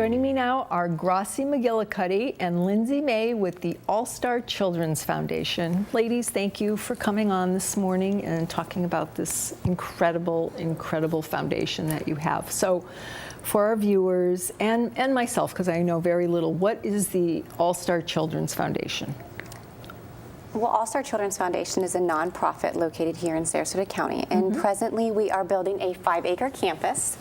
Joining me now are Grassi McGillicuddy and Lindsay May with the All-Star Children's Foundation. Ladies, thank you for coming on this morning and talking about this incredible, incredible foundation that you have. So for our viewers and myself, because I know very little, what is the All-Star Children's Foundation? Well, All-Star Children's Foundation is a nonprofit located here in Sarasota County, and presently we are building a 5-acre campus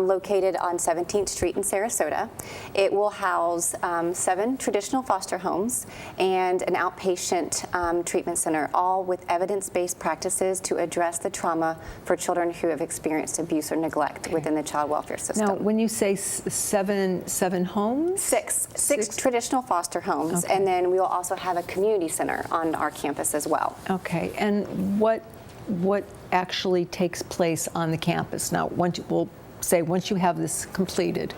located on 17th Street in Sarasota. It will house 7 traditional foster homes and an outpatient treatment center, all with evidence-based practices to address the trauma for children who have experienced abuse or neglect within the child welfare system. Now, when you say seven homes? Six traditional foster homes, and then we will also have a community center on our campus as well. Okay, and what actually takes place on the campus? Now, once you have this completed,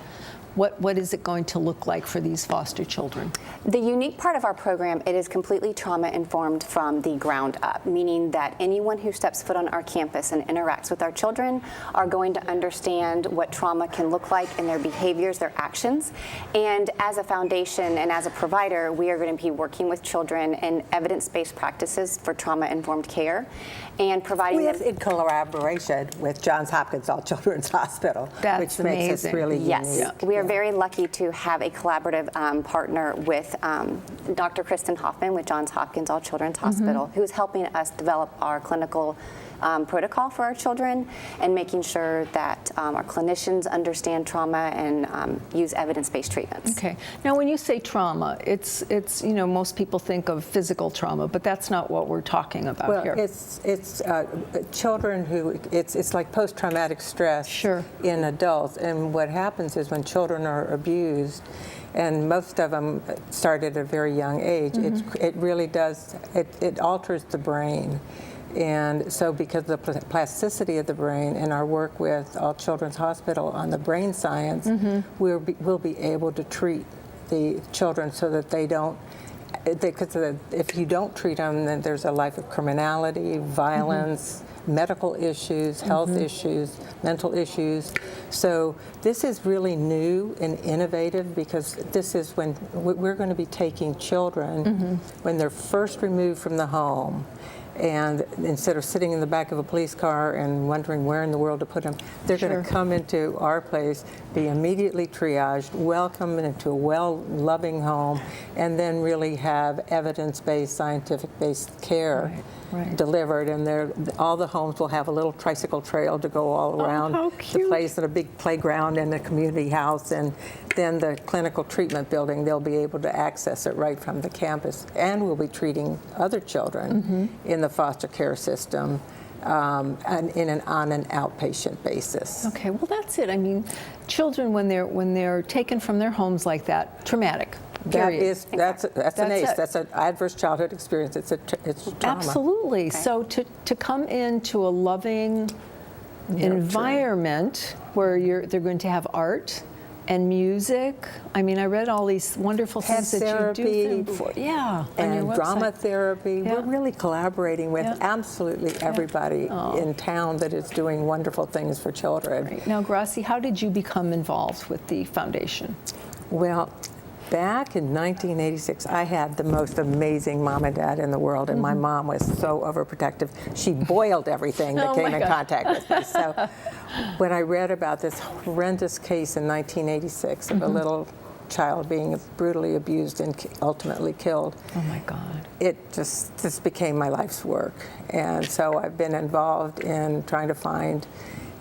what is it going to look like for these foster children? The unique part of our program, it is completely trauma-informed from the ground up, meaning that anyone who steps foot on our campus and interacts with our children are going to understand what trauma can look like in their behaviors, their actions. And as a foundation and as a provider, we are going to be working with children in evidence-based practices for trauma-informed care and providing them in collaboration with Johns Hopkins All Children's Hospital, That's which makes us really Yes, unique. we are very lucky to have a collaborative partner with Dr. Kristen Hoffman with Johns Hopkins All Children's Hospital, who is helping us develop our clinical protocol for our children and making sure that our clinicians understand trauma and use evidence-based treatments. Okay. Now, when you say trauma, it's most people think of physical trauma, but that's not what we're talking about here. It's children who it's like post-traumatic stress in adults, and what happens is when children are abused, and most of them start at a very young age, it really does, it alters the brain. And so because of the plasticity of the brain and our work with All Children's Hospital on the brain science, we'll be able to treat the children so that they don't, because if you don't treat them, then there's a life of criminality, violence, medical issues, health issues, mental issues. So this is really new and innovative, because this is when we're going to be taking children when they're first removed from the home. And instead of sitting in the back of a police car and wondering where in the world to put them, they're going to come into our place, be immediately triaged, welcomed into a well-loving home, and then really have evidence-based, scientific-based care delivered. And all the homes will have a little tricycle trail to go all around the place, and a big playground and a community house, and then the clinical treatment building, they'll be able to access it right from the campus. And we'll be treating other children in the foster care system and on an outpatient basis. Okay, well, that's it. I mean, children, when they're taken from their homes like that, traumatic. That's an ACE. That's an adverse childhood experience. It's trauma. Absolutely. Okay. So to come into a loving environment where they're going to have art and music. I mean, I read all these wonderful things that you do for, and drama therapy. We're really collaborating with absolutely everybody in town that is doing wonderful things for children. Right. Now, Grassi, how did you become involved with the foundation? Well, back in 1986, I had the most amazing mom and dad in the world, and my mom was so overprotective. She boiled everything that came in contact with me. So when I read about this horrendous case in 1986 of a little child being brutally abused and ultimately killed, oh my God, it just became my life's work. And so I've been involved in trying to find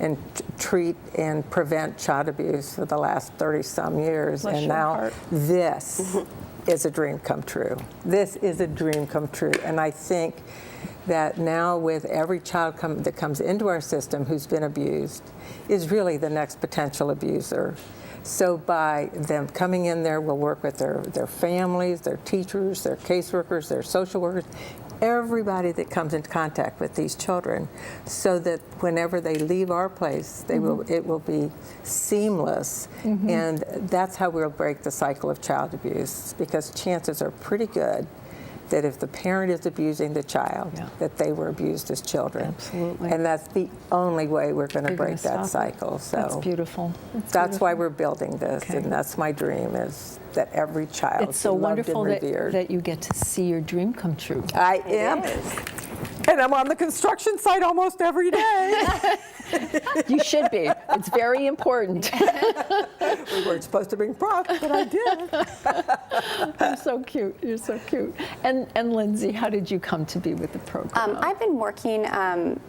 and treat and prevent child abuse for the last 30-some years. Bless and your now heart. This is a dream come true. This is a dream come true. And I think that now with every child that comes into our system who's been abused is really the next potential abuser. So by them coming in there, we'll work with their families, their teachers, their caseworkers, their social workers, everybody that comes into contact with these children, so that whenever they leave our place, it will be seamless. And that's how we'll break the cycle of child abuse, because chances are pretty good that if the parent is abusing the child, Yeah. that they were abused as children. Absolutely. And that's the only way we're going to You're gonna break that stop it. cycle. So That's beautiful. that's why we're building this, Okay. and that's my dream, is that every child It's so be loved wonderful and that, revered. that you get to see your dream come true. I am. And I'm on the construction site almost every day. You should be. It's very important. We weren't supposed to bring props, but I did. You're so cute. You're so cute. And Lindsay, how did you come to be with the program? I've been working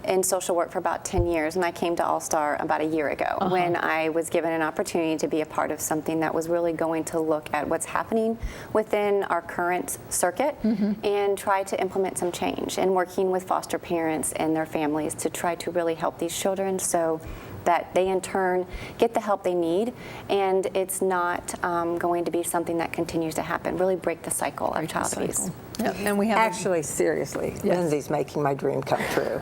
in social work for about 10 years, and I came to All Star about a year ago when I was given an opportunity to be a part of something that was really going to look at what's happening within our current circuit and try to implement some change, and working with foster parents and their families to try to really help these children so that they in turn get the help they need, and it's not going to be something that continues to happen. Really break the cycle of child abuse. Yeah, and we have Actually, seriously, Lindsay's making my dream come true.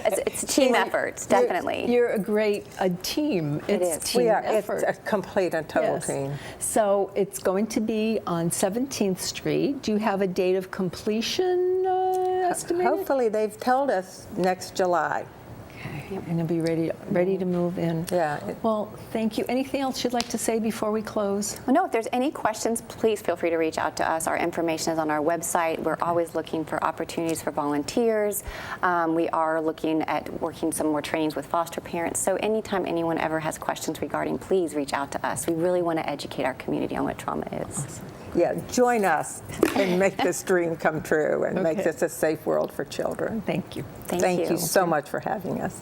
It's a team effort, definitely. You're a great team. It's is. team We are. effort. It's a complete and total Yes. team. So it's going to be on 17th Street. Do you have a date of completion estimated? Hopefully, they've told us next July. Okay, and you'll be ready to move in. Yeah. Well, thank you. Anything else you'd like to say before we close? Well, no, if there's any questions, please feel free to reach out to us. Our information is on our website. We're always looking for opportunities for volunteers. We are looking at working some more trainings with foster parents. So anytime anyone ever has questions regarding, please reach out to us. We really want to educate our community on what trauma is. Awesome. Yeah, join us and make this dream come true and make Okay. this a safe world for children. Thank you. Thank you. so much for having us.